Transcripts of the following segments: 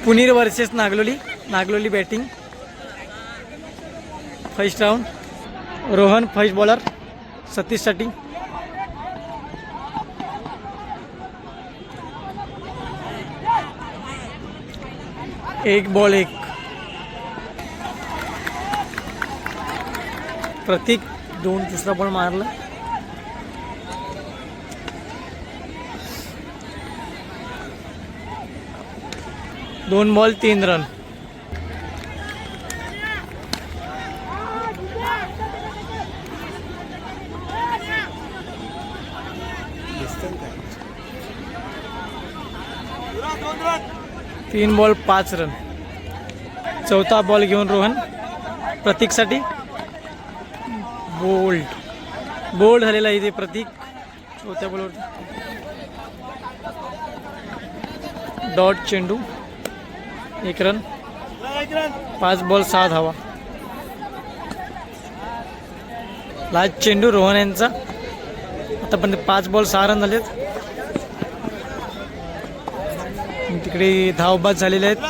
Punir versus Nagloli. Nagloli batting. First round. Rohan first bowler. सतीशसाठी. एक ball एक. प्रतीक दोन. दुसरा बॉल मारला. दोन बॉल 3 रन. तीन बॉल 5 रन. चौथा बॉल घेऊन रोहन प्रतीकसाठी. बोल्ड झालेला इथे प्रतीक चौथ्या बॉलवर. डॉट चेंडू. 1 रन. 5 बॉल 6 धावा. लास्ट चेंडू रोहन यांचा. आतापर्यंत 5 बॉल 6 रन झालेत. तिकडे धावबाद झालेले आहेत.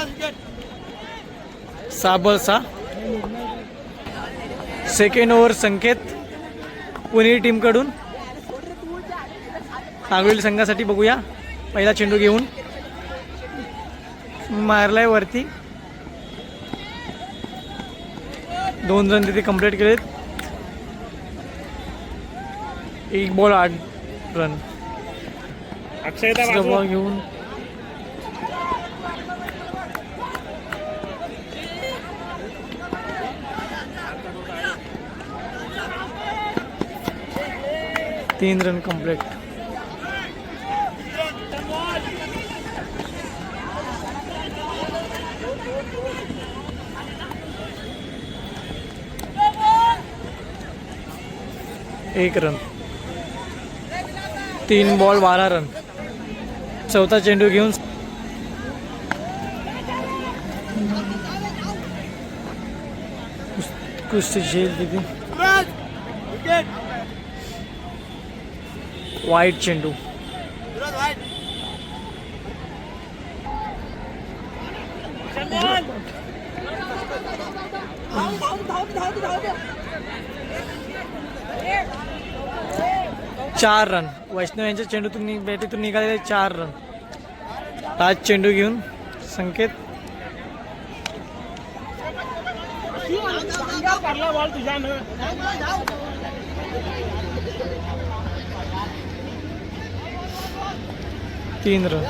6 बॉल 6. सेकंड ओव्हर संकेत पुणे टीमकडून. नागलोली संघासाठी बघूया. पहिला चेंडू घेऊन मारलाय वरती. 2 रन तिथे कंप्लीट केलेत. 1 बॉल 8 रन. बॉल घेऊन तीन रन कंप्लीट. एक रन. 3 ball 12 run. चौथा चेंडू घेऊन कुस्ती झेल तिथे. वाईट चेंडू. चार रन. वैष्णव यांच्या चेंडूतून बॅटीतून निघालेले 4 रन. आज चेंडू घेऊन संकेत. तीन रन.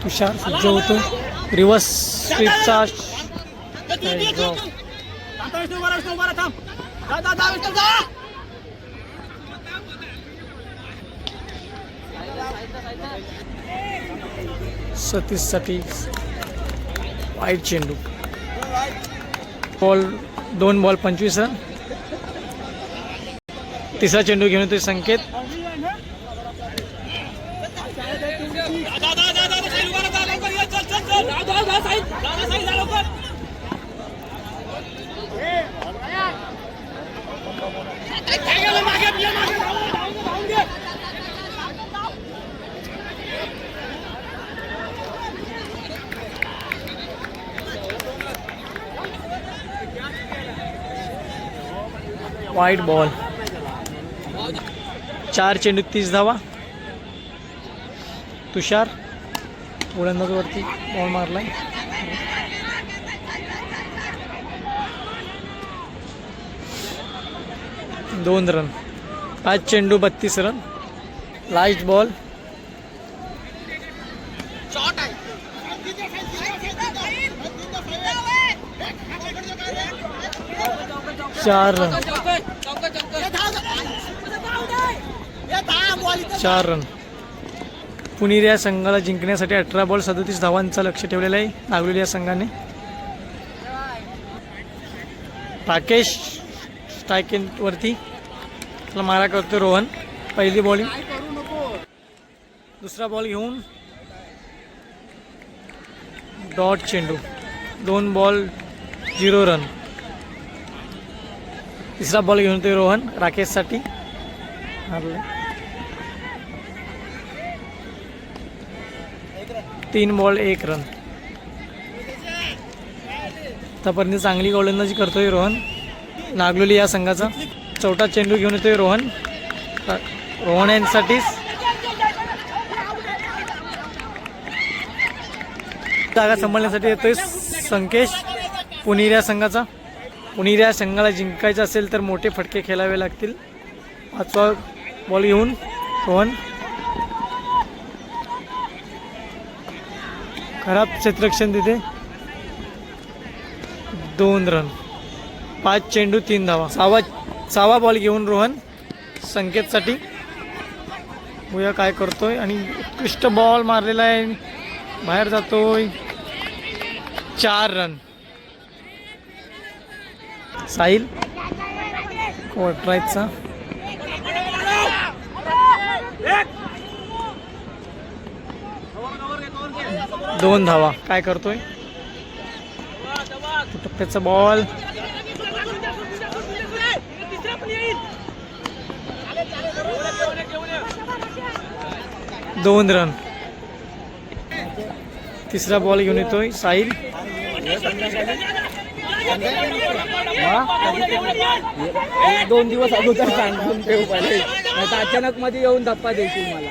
तुषार सज्ज होतो. रिव्हर्स स्वीपचा सतीशसाठी वाईट चेंडू. Ball 2 ball 25 run. तिसरा चेंडू घेऊन येतोय संकेत. वाईट बॉल. 4 चेंडू 30 धावा. तुषार गोलंदाजावरती बॉल मारलाय. दोन रन. 5 चेंडू 32 रन. Last ball. चार रन. 4 रन. पुणेरी या संघाला जिंकण्यासाठी 18 बॉल 37 धावांचा लक्ष्य ठेवलेला आहे नागलोली या संघाने. राकेश स्ट्रायकिंगवरती त्याला मारा करतो रोहन. पहिली बॉलिंग. दुसरा बॉल घेऊन डॉट चेंडू, 2 बॉल 0 रन. तिसरा बॉल घेऊन येतोय रोहन राकेशसाठी. 3 ball 1 run. आतापर्यंत चांगली गोलंदाजी करतोय रोहन नागलोली या संघाचा. चौथा चेंडू घेऊन येतोय रोहन. रोहन यांसाठीच जागा सांभाळण्यासाठी येतोय संकेश पुणेर या संघाचा. पुणेर या संघाला जिंकायचं असेल तर मोठे फटके खेळावे लागतील. 5वा बॉल घेऊन रोहन. खराब क्षेत्ररक्षण तिथे. 2 रन. 5 चेंडू 3 धावा. 6वा बॉल घेऊन रोहन संकेतसाठी. बघूया काय करतोय. आणि उत्कृष्ट बॉल मारलेला आहे, बाहेर जातोय. 4 रन. साहिल कोटरायचा. 2 धावा. काय करतोय. टप्प्याचा बॉल. 2 रन. तिसरा बॉल घेऊन येतोय साहिल. 2 दिवस अगोदर सांगून ठेव पाहिजे, आता अचानक मध्ये येऊन धप्पा देशील मला.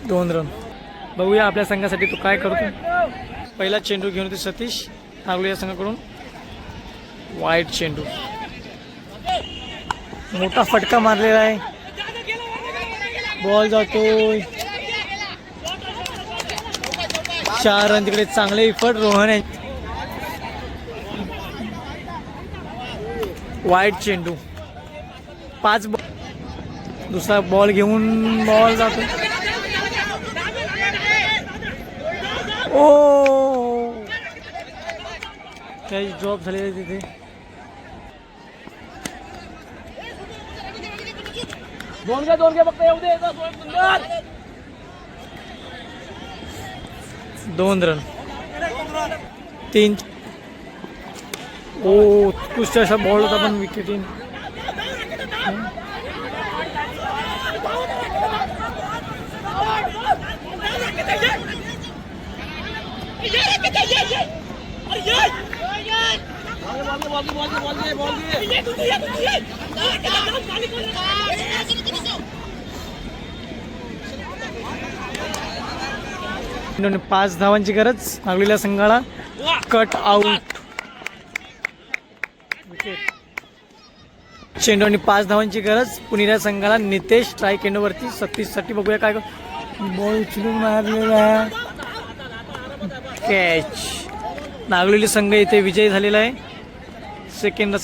दोन रन. बघूया आपल्या संघासाठी तो काय करतो. पहिला चेंडू घेऊन येतो सतीश नागलोली या संघाकडून. वाईट चेंडू. मोठा फटका मारलेला आहे. बॉल जातोय. 4 रन. तिकडे चांगले इफर्ट रोहन आहे. वाईट चेंडू. 5 बॉल. दुसरा बॉल घेऊन बॉल जातो. ओ काही ड्रॉप झालेले तिथे. दोन घे फक्त येऊ दे. 2 रन. 3. ओ उत्कृष्ट असा बॉल होता पण विकेटीन. चेंडूने 5 धावांची गरज नागलेल्या संघाला. Cut out. चेंडूने 5 धावांची गरज पुणेऱ्या संघाला. नितेश स्ट्राईक चेंडूवरती 36 साठी. बघूया काय बॉल उचलून मारलेला. कॅच. नागलेली संघ इथे विजयी झालेला आहे. सेकंड